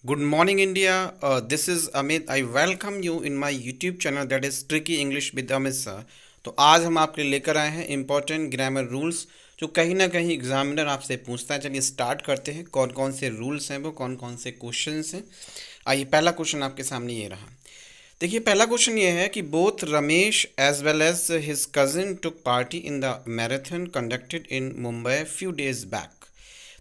Good morning, India. This is Amit. I welcome you in my YouTube channel that is Tricky English with Amit sir. तो आज हम आपके लिए लेकर आए हैं इम्पोर्टेंट ग्रामर रूल्स जो कहीं ना कहीं एग्जामिनर आपसे पूछता है। चलिए स्टार्ट करते हैं। कौन कौन से रूल्स हैं वो कौन कौन से क्वेश्चंस हैं। आइए पहला क्वेश्चन आपके सामने ये रहा। देखिए पहला क्वेश्चन ये है कि both Ramesh as well as his cousin took part in the marathon conducted in Mumbai few days back.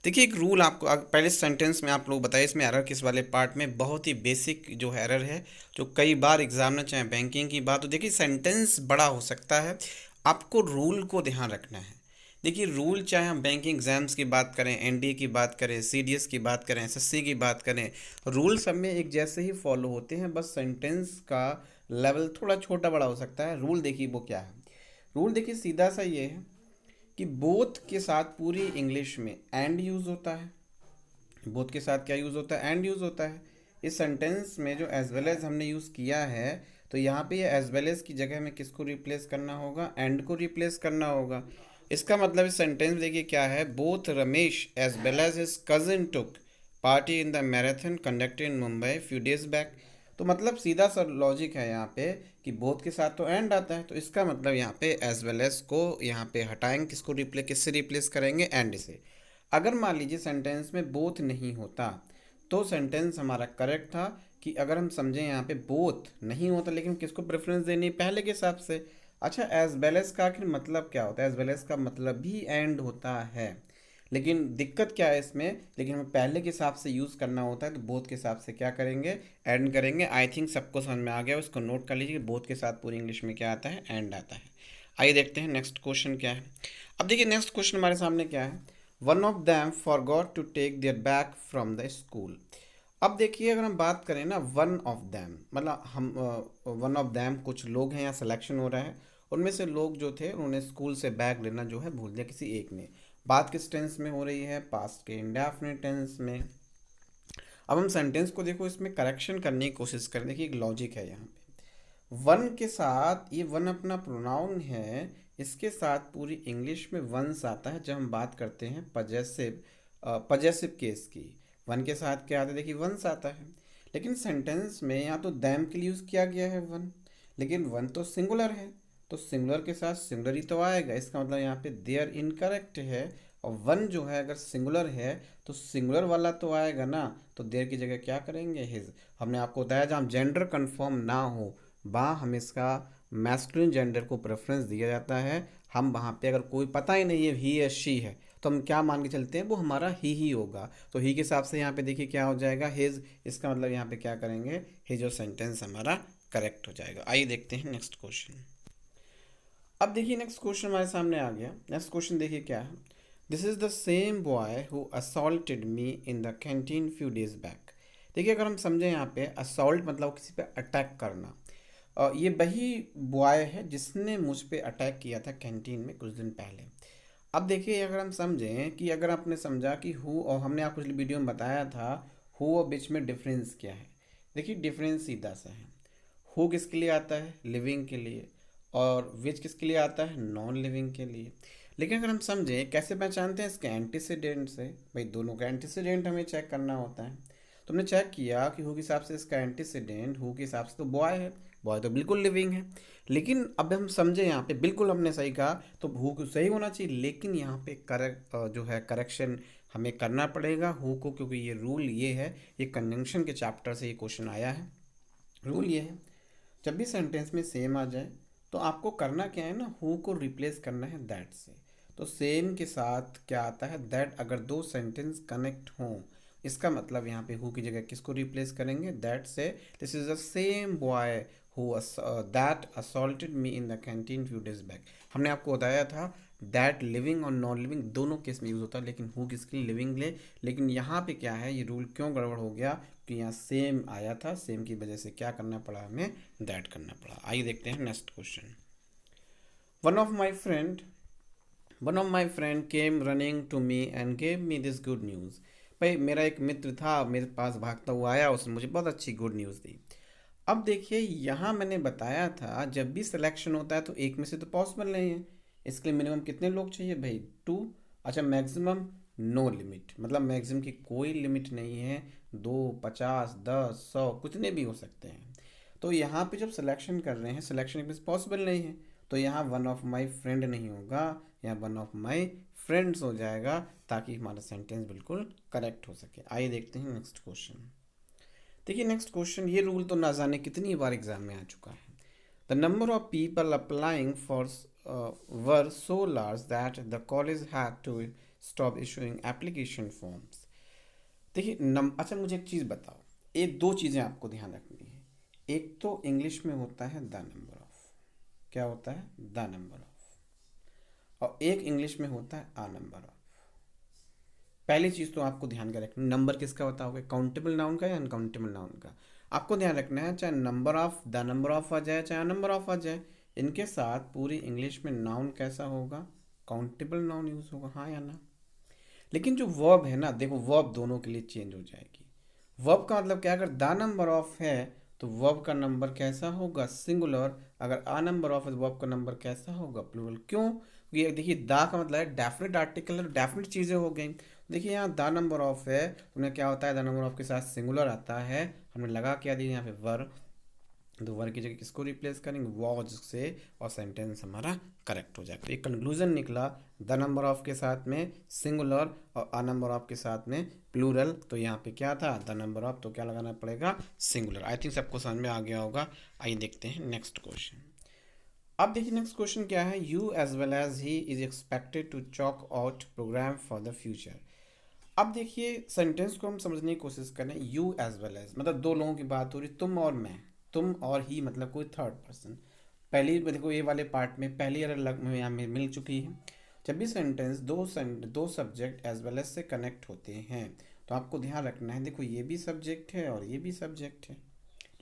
देखिए एक रूल आपको पहले सेंटेंस में आप लोग बताइए इसमें एरर किस वाले पार्ट में। बहुत ही बेसिक जो एरर है जो कई बार एग्जामिनर चाहे बैंकिंग की बात तो देखिए सेंटेंस बड़ा हो सकता है। आपको रूल को ध्यान रखना है। देखिए रूल चाहे हम बैंकिंग एग्जाम्स की बात करें, एनडीए की बात करें, सीडीएस की बात करें, एसएससी की बात करें, रूल सब में एक जैसे ही फॉलो होते हैं। बस सेंटेंस का लेवल थोड़ा छोटा बड़ा हो सकता है। रूल देखिए वो क्या है। रूल देखिए सीधा सा ये है कि बोथ के साथ पूरी इंग्लिश में एंड यूज़ होता है। बोथ के साथ क्या यूज़ होता है? एंड यूज़ होता है। इस सेंटेंस में जो एज वेल एज हमने यूज़ किया है तो यहाँ पे ये एज वेल एज की जगह में किसको रिप्लेस करना होगा? एंड को रिप्लेस करना होगा। इसका मतलब इस सेंटेंस में देखिए क्या है, both Ramesh as well as his cousin took part in the marathon conducted in Mumbai few days back. तो मतलब सीधा सा लॉजिक है यहाँ पे कि बोथ के साथ तो एंड आता है, तो इसका मतलब यहाँ पे एज वेल एज को यहाँ पे हटाएंगे, किसको रिप्लेस किससे रिप्लेस करेंगे? एंड से। अगर मान लीजिए सेंटेंस में बोथ नहीं होता तो सेंटेंस हमारा करेक्ट था कि अगर हम समझें यहाँ पे बोथ नहीं होता लेकिन किसको प्रेफरेंस देनी है? पहले के हिसाब से। अच्छा एज वेल एज का आखिर मतलब क्या होता है? एज वेल एज का मतलब भी एंड होता है, लेकिन दिक्कत क्या है इसमें, लेकिन हमें पहले के हिसाब से यूज़ करना होता है तो बोथ के हिसाब से क्या करेंगे? एंड करेंगे। आई थिंक सबको समझ में आ गया, उसको नोट कर लीजिए। बोथ के साथ पूरी इंग्लिश में क्या आता है? एंड आता है। आइए देखते हैं नेक्स्ट क्वेश्चन क्या है। अब देखिए नेक्स्ट क्वेश्चन हमारे सामने क्या है। One of them forgot to take their bag from the school. अब देखिए अगर हम बात करें ना वन ऑफ दैम मतलब हम वन ऑफ दैम कुछ लोग हैं, यहाँ सिलेक्शन हो रहा है। उनमें से लोग जो थे उन्होंने स्कूल से बैग लेना जो है भूल दिया, किसी एक ने। बात किस टेंस में हो रही है? पास्ट के इंडेफिनिट टेंस में। अब हम सेंटेंस को देखो इसमें करेक्शन करने की कोशिश करें। देखिए एक लॉजिक है यहाँ पे। वन के साथ, ये वन अपना प्रोनाउन है, इसके साथ पूरी इंग्लिश में वंस आता है जब हम बात करते हैं पजेसिव पजेसिव केस की। वन के साथ क्या आता है? देखिए वंस आता है। लेकिन सेंटेंस में यहाँ तो दैम के लिए यूज़ किया गया है वन, लेकिन वन तो सिंगुलर है, तो सिंगुलर के साथ सिंगुलर ही तो आएगा। इसका मतलब यहाँ पे देयर इनकरेक्ट है। और वन जो है अगर सिंगुलर है तो सिंगुलर वाला तो आएगा ना, तो देयर की जगह क्या करेंगे? हिज। हमने आपको बताया जहाँ जेंडर कंफर्म ना हो वहाँ हम इसका मैस्कुलिन जेंडर को प्रेफरेंस दिया जाता है। हम वहाँ पे अगर कोई पता ही नहीं है ही या शी है तो हम क्या मान के चलते हैं? वो हमारा ही होगा। तो ही के हिसाब से यहाँ पे देखिए क्या हो जाएगा? हिज। इसका मतलब यहाँ पे क्या करेंगे? हिज और सेंटेंस हमारा करेक्ट हो जाएगा। आइए देखते हैं नेक्स्ट क्वेश्चन। अब देखिए नेक्स्ट क्वेश्चन हमारे सामने आ गया। नेक्स्ट क्वेश्चन देखिए क्या है। This is the same boy who assaulted me in the canteen few days back. देखिए अगर हम समझें यहाँ पे असॉल्ट मतलब किसी पे अटैक करना। ये वही बॉय है जिसने मुझ पे अटैक किया था कैंटीन में कुछ दिन पहले। अब देखिए अगर हम समझें कि अगर आपने समझा कि हु, और हमने आपको पिछली वीडियो में बताया था हु और बीच में डिफरेंस क्या है। देखिए डिफरेंस सीधा सा है। हु किसके लिए आता है? लिविंग के लिए। और विच किसके लिए आता है? नॉन लिविंग के लिए। लेकिन अगर हम समझें कैसे पहचानते हैं इसके एंटीसीडेंट से, भाई दोनों का एंटीसीडेंट हमें चेक करना होता है। तो हमने चेक किया कि हु के हिसाब से इसका एंटीसीडेंट हु के हिसाब से तो बॉय है। बॉय तो बिल्कुल लिविंग है। लेकिन अब हम समझे यहाँ पे बिल्कुल हमने सही कहा तो हु को सही होना चाहिए, लेकिन यहाँ पे करेक्ट जो है करेक्शन हमें करना पड़ेगा हु को, क्योंकि ये रूल ये है, ये कंजंक्शन के चैप्टर से ये क्वेश्चन आया है। रूल ये है जब भी सेंटेंस में सेम आ जाए तो आपको करना क्या है ना, हु को रिप्लेस करना है दैट से। तो सेम के साथ क्या आता है? दैट। अगर दो सेंटेंस कनेक्ट हों इसका मतलब यहाँ पे हु की जगह किसको रिप्लेस करेंगे? दैट से। This is the same boy who that assaulted me in the canteen few days back. हमने आपको बताया था दैट लिविंग और नॉन लिविंग दोनों केस में यूज़ होता है, लेकिन हु किसके लिए? लिविंग ले। लेकिन यहाँ पे क्या है, ये रूल क्यों गड़बड़ हो गया कि यहाँ सेम आया था, सेम की वजह से क्या करना पड़ा हमें? दैट करना पड़ा। आइए देखते हैं next question. One of my friend one of my friend came running to me and gave me this good news. भाई मेरा एक मित्र था, मेरे पास भागता हुआ आया, उसने मुझे बहुत अच्छी गुड न्यूज़ दी। अब देखिए यहाँ मैंने बताया था जब भी सिलेक्शन होता है तो एक में से तो पॉसिबल नहीं है। इसके लिए मिनिमम कितने लोग चाहिए भाई? टू। अच्छा मैक्सिमम नो लिमिट, मतलब मैक्सिमम की कोई लिमिट नहीं है। 2, 50, 10, 100 कितने भी हो सकते हैं। तो यहाँ पे जब सिलेक्शन कर रहे हैं, सिलेक्शन मीन्स पॉसिबल नहीं है, तो यहाँ वन ऑफ माई फ्रेंड नहीं होगा, यहाँ वन ऑफ माई फ्रेंड्स हो जाएगा, ताकि हमारा सेंटेंस बिल्कुल करेक्ट हो सके। आइए देखते हैं नेक्स्ट क्वेश्चन। देखिए नेक्स्ट क्वेश्चन, ये रूल तो ना जाने कितनी बार एग्जाम में आ चुका है। The number of people applying for were so large that the college had to stop issuing application forms. देखिए अच्छा मुझे एक चीज़ बताओ, ये दो चीज़ें आपको ध्यान रखनी है। एक तो इंग्लिश में होता है द नंबर ऑफ, क्या होता है, द नंबर ऑफ, और एक इंग्लिश में होता है आ नंबर ऑफ। पहली चीज़ तो आपको ध्यान का रखना, नंबर किसका बताओगे, काउंटेबल नाउन का या अनकाउंटेबल नाउन का। आपको ध्यान रखना है, चाहे number of the number of आ जाए, चाहे नंबर ऑफ आ जाए, इनके साथ पूरी इंग्लिश में नाउन कैसा होगा, काउंटेबल नाउन यूज़ होगा, हाँ या ना। लेकिन जो वर्ब है ना, देखो वर्ब दोनों के लिए चेंज हो जाएगी। वर्ब का मतलब क्या, अगर द नंबर ऑफ है तो वर्ब का नंबर कैसा होगा, सिंगुलर। अगर आ नंबर ऑफ है तो वर्ब का नंबर कैसा होगा, प्लूरल। क्यों, ये देखिए दा का मतलब है डेफिनेट आर्टिकल और डेफिनेट चीज़ें हो गई। देखिए यहाँ द नंबर ऑफ है, उन्हें क्या होता है, द नंबर ऑफ के साथ सिंगुलर आता है, हमने लगा क्या दिया यहाँ पे वर, तो वर की जगह किसको रिप्लेस करेंगे, वॉज से, और सेंटेंस हमारा करेक्ट हो जाएगा। तो एक कंक्लूजन निकला, द नंबर ऑफ के साथ में सिंगुलर और आ नंबर ऑफ के साथ में प्लूरल। तो यहाँ पे क्या था, द नंबर ऑफ, तो क्या लगाना पड़ेगा, सिंगुलर। आई थिंक सबको समझ में आ गया होगा। आइए देखते हैं नेक्स्ट क्वेश्चन। अब देखिए नेक्स्ट क्वेश्चन क्या है, you as well as he is expected to chalk out program for the future. अब देखिए सेंटेंस को हम समझने की कोशिश करें, यू एज वेल एज मतलब दो लोगों की बात हो रही, तुम और मैं, तुम और ही मतलब कोई थर्ड पर्सन। पहली देखो ये वाले पार्ट में पहली अलग अलग में यहाँ में मिल चुकी है। जब भी सेंटेंस दो सब्जेक्ट एज वेल एज से कनेक्ट होते हैं तो आपको ध्यान रखना है, देखो ये भी सब्जेक्ट है और ये भी सब्जेक्ट है,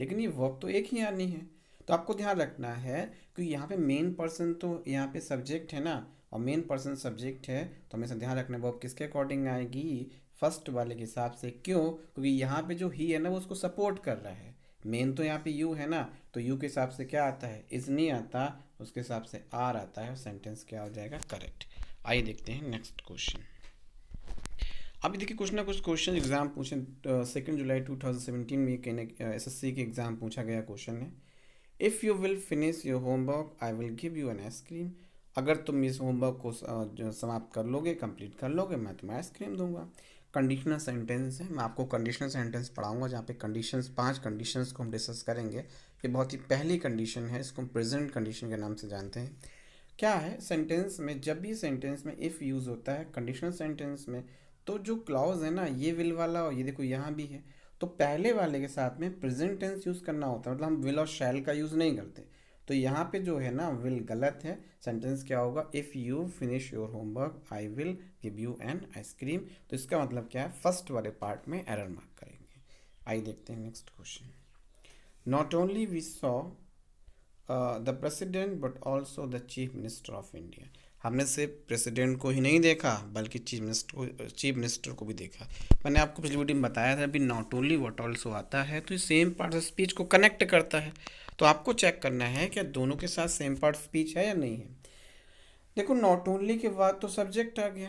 लेकिन ये वर्ब तो एक ही आनी है। तो आपको ध्यान रखना है कि यहाँ पे मेन पर्सन तो यहाँ पे सब्जेक्ट है ना, और मेन पर्सन सब्जेक्ट है, तो हमेशा ध्यान रखना है वर्ब किसके अकॉर्डिंग आएगी, फर्स्ट वाले के हिसाब से। क्यों, क्योंकि यहाँ पे जो ही है ना वो उसको सपोर्ट कर रहा है। मेन तो यहाँ पे यू है ना, तो यू के हिसाब से क्या आता है, इज नहीं आता, उसके हिसाब से आर आता है, और सेंटेंस क्या हो जाएगा, करेक्ट। आइए देखते हैं नेक्स्ट क्वेश्चन। अभी देखिए कुछ ना कुछ क्वेश्चन एग्जाम पूछे, 2 जुलाई 2017 में SSC के एग्जाम पूछा गया क्वेश्चन है, if you will finish your homework I will give you an ice cream. अगर तुम इस होमवर्क को जो समाप्त कर लोगे, कंप्लीट कर लोगे, मैं तुम्हें आइसक्रीम दूंगा। कंडीशनल सेंटेंस है, मैं आपको कंडीशनल सेंटेंस पढ़ाऊंगा जहाँ पे कंडीशंस 5 कंडीशंस को हम डिस्कस करेंगे। ये बहुत ही पहली कंडीशन है, इसको हम प्रेजेंट कंडीशन के नाम से जानते हैं। क्या है, सेंटेंस में जब भी सेंटेंस में इफ़ यूज़ होता है कंडीशनल सेंटेंस में, तो जो क्लॉज है ना, ये विल वाला और ये देखो यहाँ भी है, तो पहले वाले के साथ में प्रेजेंट टेंस यूज़ करना होता है, मतलब हम विल और शैल का यूज़ नहीं करते। तो यहाँ पे जो है ना विल गलत है, सेंटेंस क्या होगा, if you finish your homework I will give you an ice cream. तो इसका मतलब क्या है, फर्स्ट वाले पार्ट में एरर मार्क करेंगे। आइए देखते हैं next question. Not only we saw the president but also the chief minister of India. हमने सिर्फ प्रेसिडेंट को ही नहीं देखा बल्कि चीफ मिनिस्टर को भी देखा। मैंने आपको पिछली वीडियो में बताया था, अभी नॉट ओनली व्हाट ऑल्सो आता है तो ये सेम पार्ट ऑफ स्पीच को कनेक्ट करता है। तो आपको चेक करना है कि दोनों के साथ सेम पार्ट ऑफ स्पीच है या नहीं है। देखो नॉट ओनली के बाद तो सब्जेक्ट आ गया,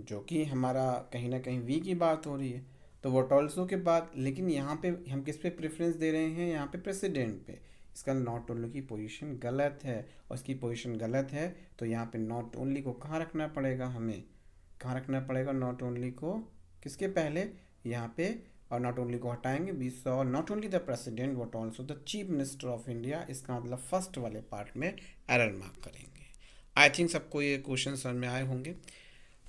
जो कि हमारा कहीं ना कहीं वी की बात हो रही है, तो व्हाट ऑल्सो के बाद, लेकिन यहाँ पे हम किस पे प्रेफरेंस दे रहे हैं, यहाँ पे प्रेसिडेंट पे। इसका नॉट ओनली की पोजीशन गलत है, और इसकी पोजीशन गलत है, तो यहाँ पे नॉट ओनली को कहाँ रखना पड़ेगा, हमें कहाँ रखना पड़ेगा, नॉट ओनली को किसके पहले, यहाँ पे, और नॉट ओनली को हटाएंगे, we saw not only the president but also the chief minister of India. इसका मतलब फर्स्ट वाले पार्ट में एरर मार्क करेंगे। आई थिंक सबको ये क्वेश्चन समझ में आए होंगे।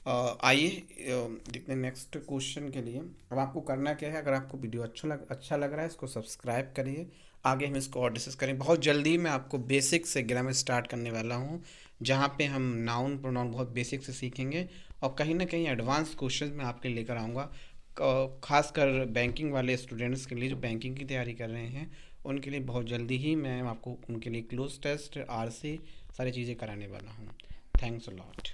आइए देखते हैं नेक्स्ट क्वेश्चन के लिए। अब आपको करना क्या है, अगर आपको वीडियो अच्छा लग रहा है इसको सब्सक्राइब करिए। आगे हम इसको और डिस्कस करें। बहुत जल्दी मैं आपको बेसिक से ग्रामर स्टार्ट करने वाला हूँ, जहाँ पे हम नाउन प्रोनाउन बहुत बेसिक से सीखेंगे, और कहीं ना कहीं एडवांस क्वेश्चन मैं आपके लिए लेकर आऊँगा, खासकर बैंकिंग वाले स्टूडेंट्स के लिए जो बैंकिंग की तैयारी कर रहे हैं उनके लिए। बहुत जल्दी ही मैं आपको उनके लिए क्लोज टेस्ट, RC सारी चीज़ें कराने वाला हूँ। Thanks a lot.